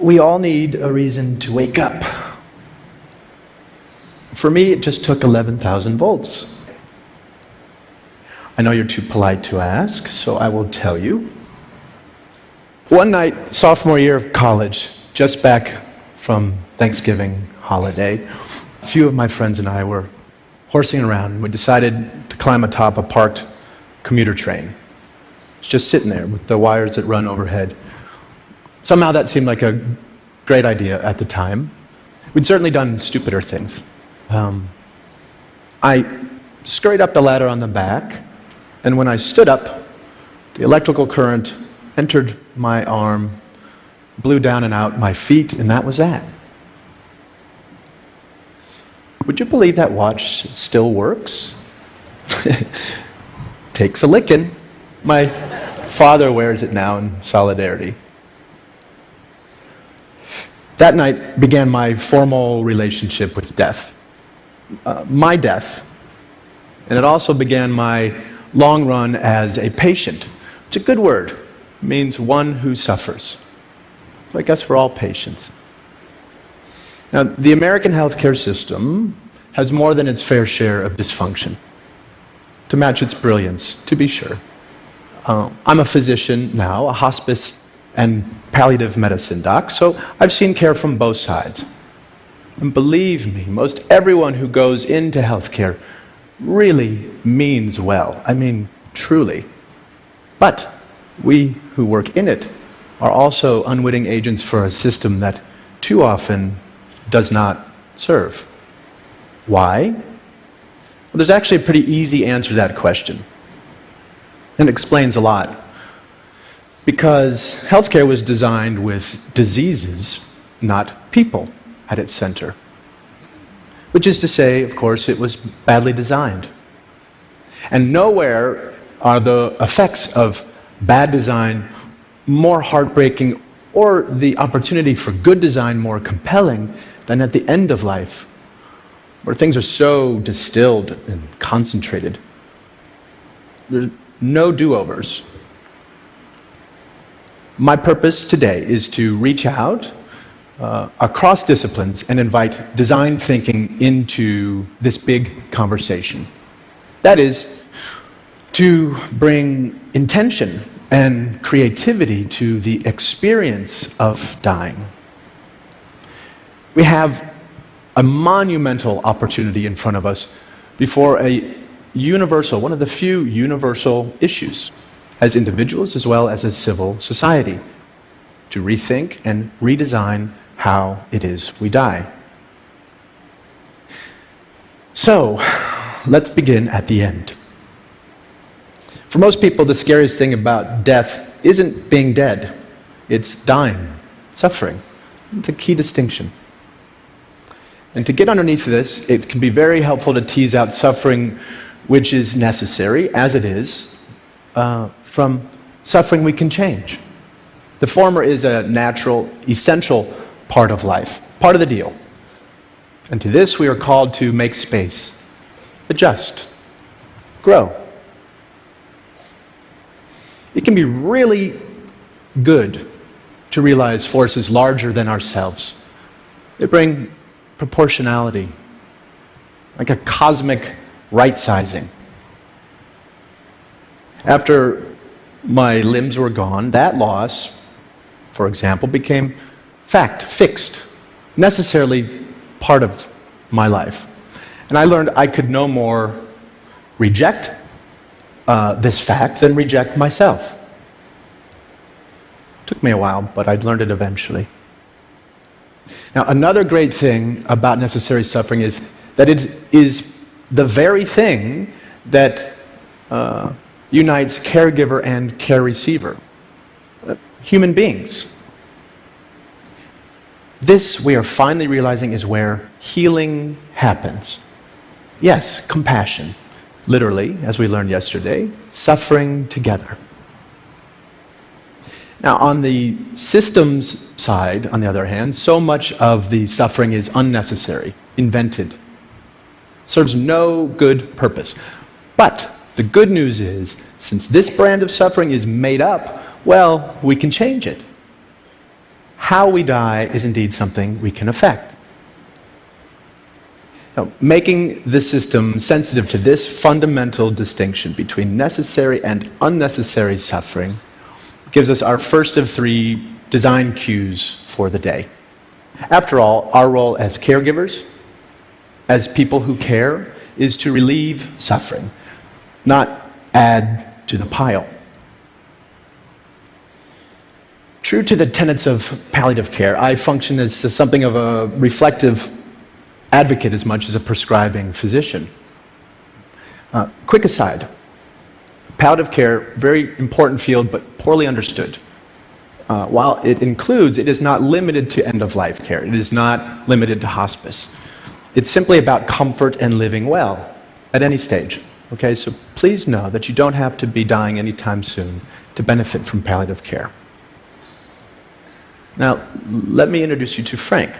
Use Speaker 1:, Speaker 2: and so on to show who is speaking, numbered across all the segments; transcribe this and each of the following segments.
Speaker 1: we all need a reason to wake up. For me, it just took 11,000 volts. I know you're too polite to ask, so I will tell you. One night, sophomore year of college, just back from Thanksgiving holiday, a few of my friends and I were horsing around. We decided to climb atop a parked commuter train. It's just sitting there with the wires that run overhead. Somehow that seemed like a great idea at the time. We'd certainly done stupider things. I scurried up the ladder on the back, and when I stood up, the electrical current entered my arm, blew down and out my feet, and that was that. Would you believe that watch still works? Takes a licking. My father wears it now in solidarity. That night began my formal relationship with death. My death. And it also began my long run as a patient. It's a good word. It means one who suffers. So I guess we're all patients. Now, the American healthcare system has more than its fair share of dysfunction. To match its brilliance, to be sure. I'm a physician now, a hospice and palliative medicine doc, so I've seen care from both sides. And believe me, most everyone who goes into healthcare really means well. I mean, truly. But we who work in it are also unwitting agents for a system that too often does not serve. Why? Well, there's actually a pretty easy answer to that question. And it explains a lot. Because healthcare was designed with diseases, not people, at its center. Which is to say, of course, it was badly designed. And nowhere are the effects of bad design more heartbreaking or the opportunity for good design more compelling than at the end of life, where things are so distilled and concentrated. There's no do-overs. My purpose today is to reach out across disciplines and invite design thinking into this big conversation. That is, to bring intention and creativity to the experience of dying. We have a monumental opportunity in front of us before a universal, one of the few universal issues, as individuals as well as a civil society, to rethink and redesign how it is we die. So, let's begin at the end. For most people, the scariest thing about death isn't being dead, it's dying, suffering. It's a key distinction. And to get underneath this, it can be very helpful to tease out suffering which is necessary, as it is, from suffering we can change. The former is a natural, essential part of life, part of the deal. And to this we are called to make space, adjust, grow. It can be really good to realize forces larger than ourselves. They bring proportionality, like a cosmic right-sizing. After my limbs were gone, that loss, for example, became fact, fixed, necessarily part of my life. And I learned I could no more reject this fact than reject myself. It took me a while, but I learned it eventually. Now, another great thing about necessary suffering is that it is the very thing that unites caregiver and care receiver, human beings. This, we are finally realizing, is where healing happens. Yes, compassion. Literally, as we learned yesterday, suffering together. Now, on the systems side, on the other hand, so much of the suffering is unnecessary, invented, serves no good purpose. But the good news is, since this brand of suffering is made up, well, we can change it. how we die is indeed something we can affect. Now, making the system sensitive to this fundamental distinction between necessary and unnecessary suffering gives us our first of 3 design cues for the day. After all, our role as caregivers, as people who care, is to relieve suffering, not add to the pile. True to the tenets of palliative care, I function as something of a reflective advocate as much as a prescribing physician. Quick aside, palliative care, very important field, but poorly understood. While it includes, it is not limited to end-of-life care. It is not limited to hospice. It's simply about comfort and living well at any stage. Okay, so please know that you don't have to be dying anytime soon to benefit from palliative care. Now, let me introduce you to Frank.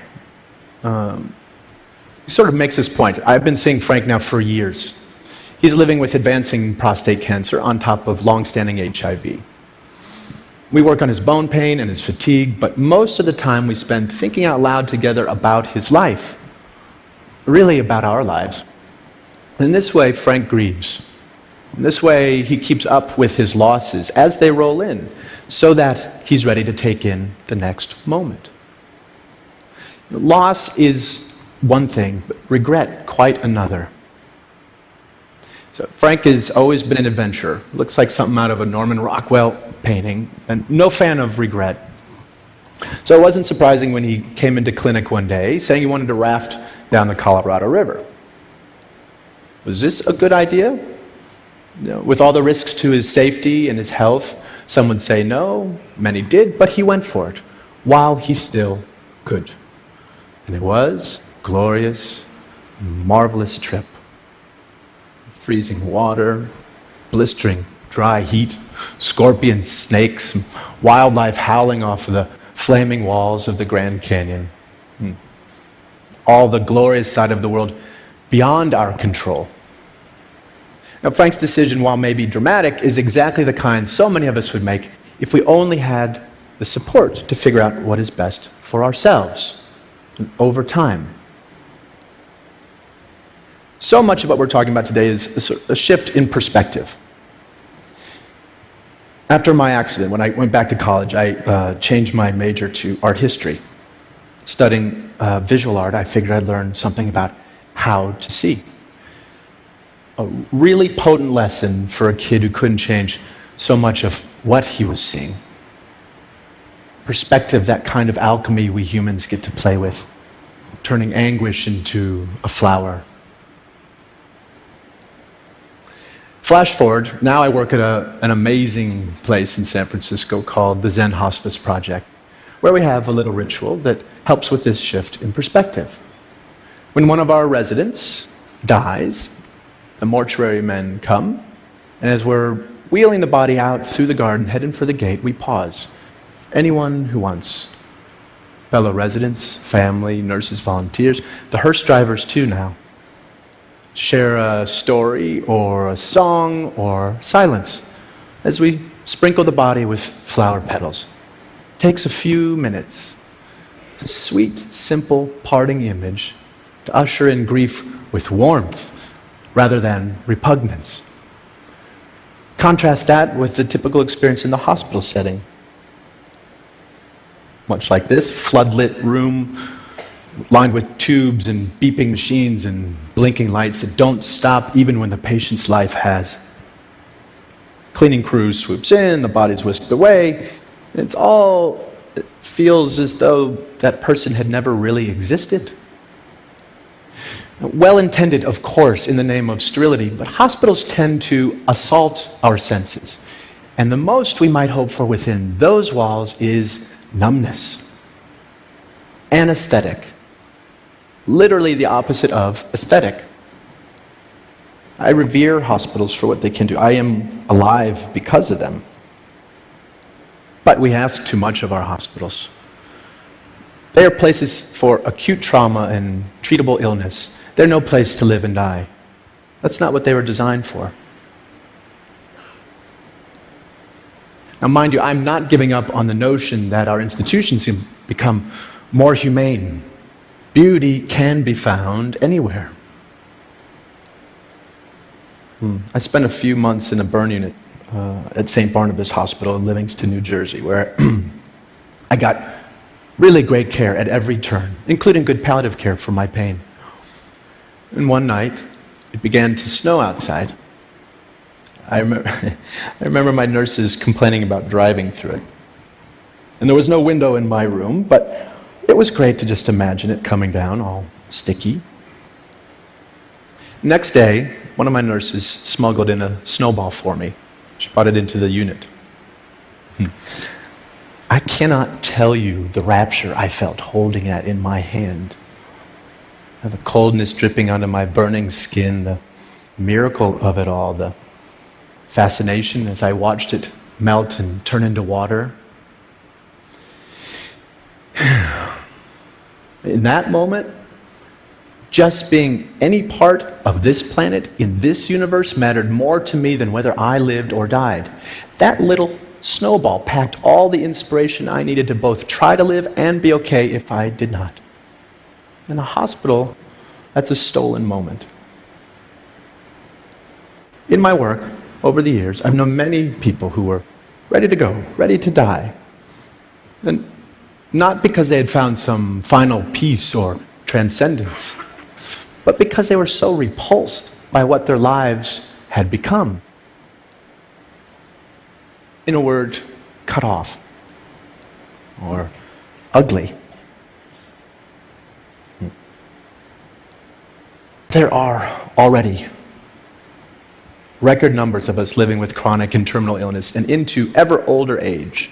Speaker 1: He sort of makes this point. I've been seeing Frank now for years. He's living with advancing prostate cancer on top of long-standing HIV. We work on his bone pain and his fatigue, but most of the time we spend thinking out loud together about his life, really about our lives. In this way, Frank grieves. In this way, he keeps up with his losses as they roll in, so that he's ready to take in the next moment. Loss is one thing, but regret quite another. So Frank has always been an adventurer. Looks like something out of a Norman Rockwell painting, and no fan of regret. So it wasn't surprising when he came into clinic one day saying he wanted to raft down the Colorado River. Was this a good idea? With all the risks to his safety and his health, some would say no, many did, but he went for it while he still could. And it was a glorious, marvelous trip. Freezing water, blistering dry heat, scorpions, snakes, wildlife howling off the flaming walls of the Grand Canyon. All the glorious side of the world beyond our control. Now, Frank's decision, while maybe dramatic, is exactly the kind so many of us would make if we only had the support to figure out what is best for ourselves over time. So much of what we're talking about today is a shift in perspective. After my accident, when I went back to college, I changed my major to art history. Studying visual art, I figured I'd learn something about how to see. A really potent lesson for a kid who couldn't change so much of what he was seeing. Perspective, that kind of alchemy we humans get to play with, turning anguish into a flower. Flash forward, now I work at an amazing place in San Francisco called the Zen Hospice Project, where we have a little ritual that helps with this shift in perspective. When one of our residents dies, the mortuary men come, and as we're wheeling the body out through the garden, heading for the gate, we pause. Anyone who wants. Fellow residents, family, nurses, volunteers, the hearse drivers too now. Share a story or a song or silence as we sprinkle the body with flower petals. It takes a few minutes. It's a sweet, simple parting image to usher in grief with warmth rather than repugnance. Contrast that with the typical experience in the hospital setting. Much like this, floodlit room lined with tubes and beeping machines and blinking lights that don't stop even when the patient's life has. Cleaning crew swoops in, the body's whisked away, and it feels as though that person had never really existed. Well-intended, of course, in the name of sterility, but hospitals tend to assault our senses. And the most we might hope for within those walls is numbness. Anesthetic. Literally the opposite of aesthetic. I revere hospitals for what they can do. I am alive because of them. But we ask too much of our hospitals. They are places for acute trauma and treatable illness. They're no place to live and die. That's not what they were designed for. Now, mind you, I'm not giving up on the notion that our institutions can become more humane. Beauty can be found anywhere. I spent a few months in a burn unit at St. Barnabas Hospital in Livingston, New Jersey, where I got really great care at every turn, including good palliative care for my pain. And one night, it began to snow outside. I remember my nurses complaining about driving through it. And there was no window in my room, but it was great to just imagine it coming down, all sticky. Next day, one of my nurses smuggled in a snowball for me. She brought it into the unit. I cannot tell you the rapture I felt holding it in my hand. The coldness dripping onto my burning skin, the miracle of it all, the fascination as I watched it melt and turn into water. In that moment, just being any part of this planet in this universe mattered more to me than whether I lived or died. That little snowball packed all the inspiration I needed to both try to live and be okay if I did not. In a hospital, that's a stolen moment. In my work, over the years, I've known many people who were ready to go, ready to die. And not because they had found some final peace or transcendence, but because they were so repulsed by what their lives had become. In a word, cut off, or ugly. There are already record numbers of us living with chronic and terminal illness and into ever older age.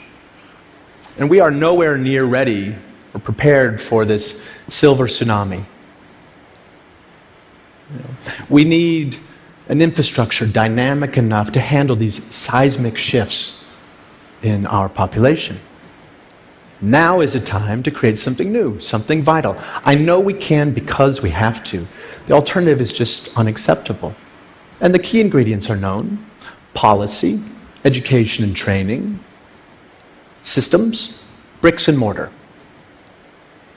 Speaker 1: And we are nowhere near ready or prepared for this silver tsunami. We need an infrastructure dynamic enough to handle these seismic shifts in our population. Now is a time to create something new, something vital. I know we can because we have to. The alternative is just unacceptable. And the key ingredients are known: policy, education and training, systems, bricks and mortar.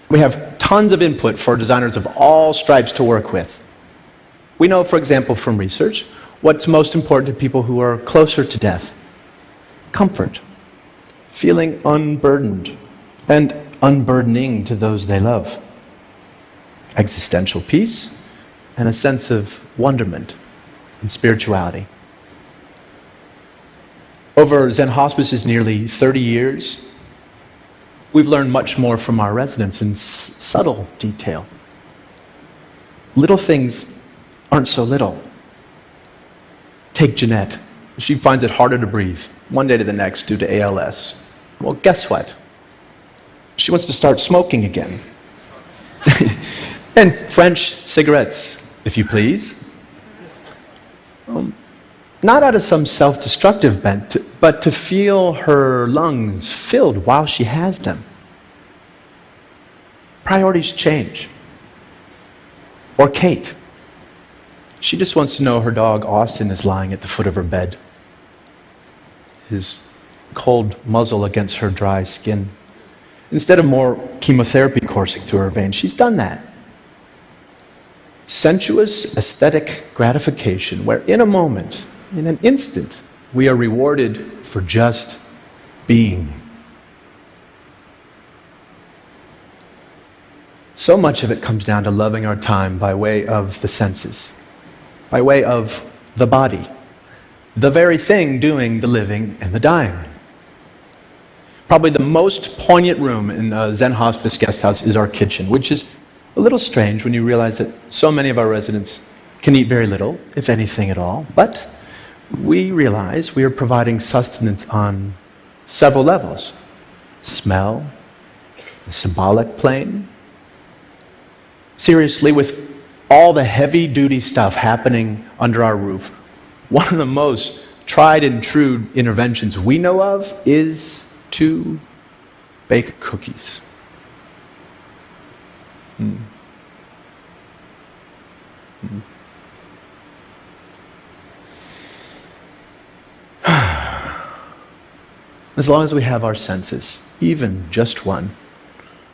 Speaker 1: We have tons of input for designers of all stripes to work with. We know, for example, from research, what's most important to people who are closer to death: comfort, feeling unburdened, and unburdening to those they love, existential peace, and a sense of wonderment and spirituality. Over Zen Hospice's nearly 30 years, we've learned much more from our residents in subtle detail. Little things aren't so little. Take Jeanette. She finds it harder to breathe one day to the next due to ALS. Well, guess what? She wants to start smoking again. And French cigarettes, if you please. Not out of some self-destructive bent, but to feel her lungs filled while she has them. Priorities change. Or Kate. She just wants to know her dog Austin is lying at the foot of her bed, his cold muzzle against her dry skin. Instead of more chemotherapy coursing through her veins, she's done that. Sensuous aesthetic gratification, where in a moment, in an instant, we are rewarded for just being. So much of it comes down to loving our time by way of the senses, by way of the body, the very thing doing the living and the dying. Probably the most poignant room in a Zen Hospice guest house is our kitchen, which is a little strange when you realize that so many of our residents can eat very little, if anything at all, but we realize we are providing sustenance on several levels. Smell, the symbolic plane. Seriously, with all the heavy-duty stuff happening under our roof, one of the most tried and true interventions we know of is to bake cookies. As long as we have our senses, even just one,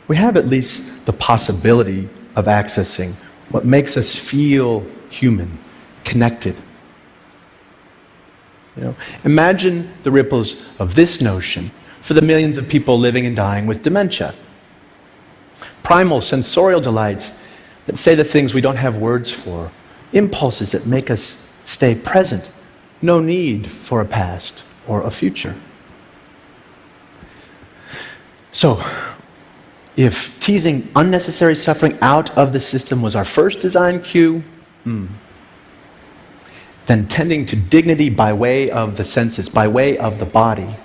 Speaker 1: we have at least the possibility of accessing what makes us feel human, connected. Imagine the ripples of this notion for the millions of people living and dying with dementia. Primal sensorial delights that say the things we don't have words for, impulses that make us stay present, no need for a past or a future. So, if teasing unnecessary suffering out of the system was our first design cue, then tending to dignity by way of the senses, by way of the body,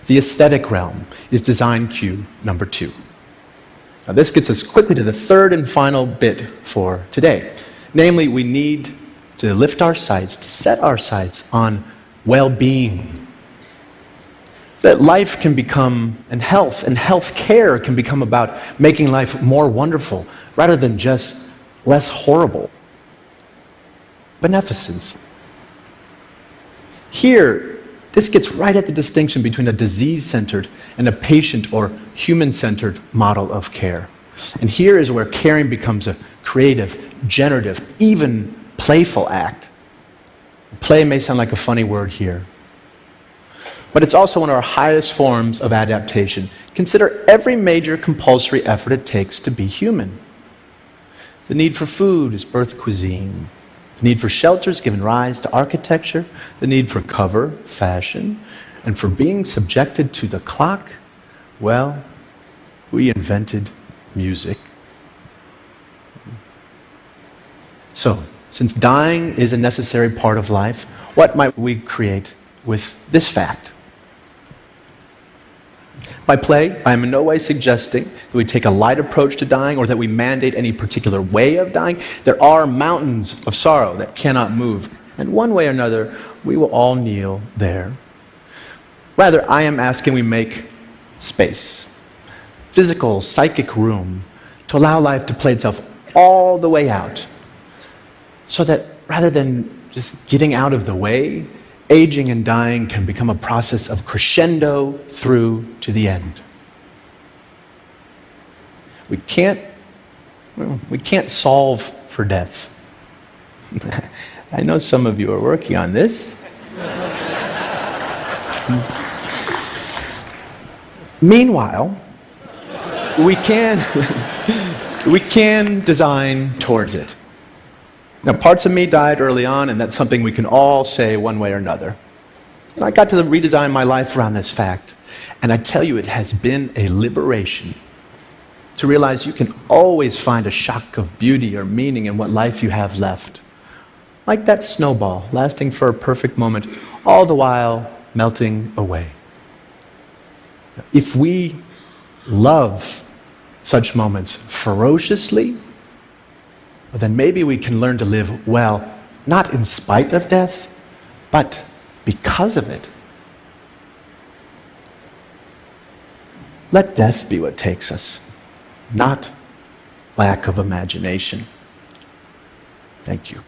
Speaker 1: the aesthetic realm is design cue number 2. Now this gets us quickly to the third and final bit for today. Namely, we need to lift our sights, to set our sights on well-being. So that life can become, and health care can become about making life more wonderful rather than just less horrible. Beneficence. Here, this gets right at the distinction between a disease-centered and a patient or human-centered model of care. And here is where caring becomes a creative, generative, even playful act. Play may sound like a funny word here, but it's also one of our highest forms of adaptation. Consider every major compulsory effort it takes to be human. The need for food is birth cuisine. The need for shelter has given rise to architecture. The need for cover, fashion. And for being subjected to the clock, well, we invented music. So, since dying is a necessary part of life, what might we create with this fact? By play, I am in no way suggesting that we take a light approach to dying or that we mandate any particular way of dying. There are mountains of sorrow that cannot move, and one way or another, we will all kneel there. Rather, I am asking we make space, physical, psychic room, to allow life to play itself all the way out, so that rather than just getting out of the way, aging and dying can become a process of crescendo through to the end. We can't solve for death. I know some of you are working on this. Meanwhile, we can design towards it. Now, parts of me died early on, and that's something we can all say one way or another. And I got to redesign my life around this fact, and I tell you, it has been a liberation to realize you can always find a shock of beauty or meaning in what life you have left. Like that snowball, lasting for a perfect moment, all the while melting away. If we love such moments ferociously, well, then maybe we can learn to live well, not in spite of death, but because of it. Let death be what takes us, not lack of imagination. Thank you.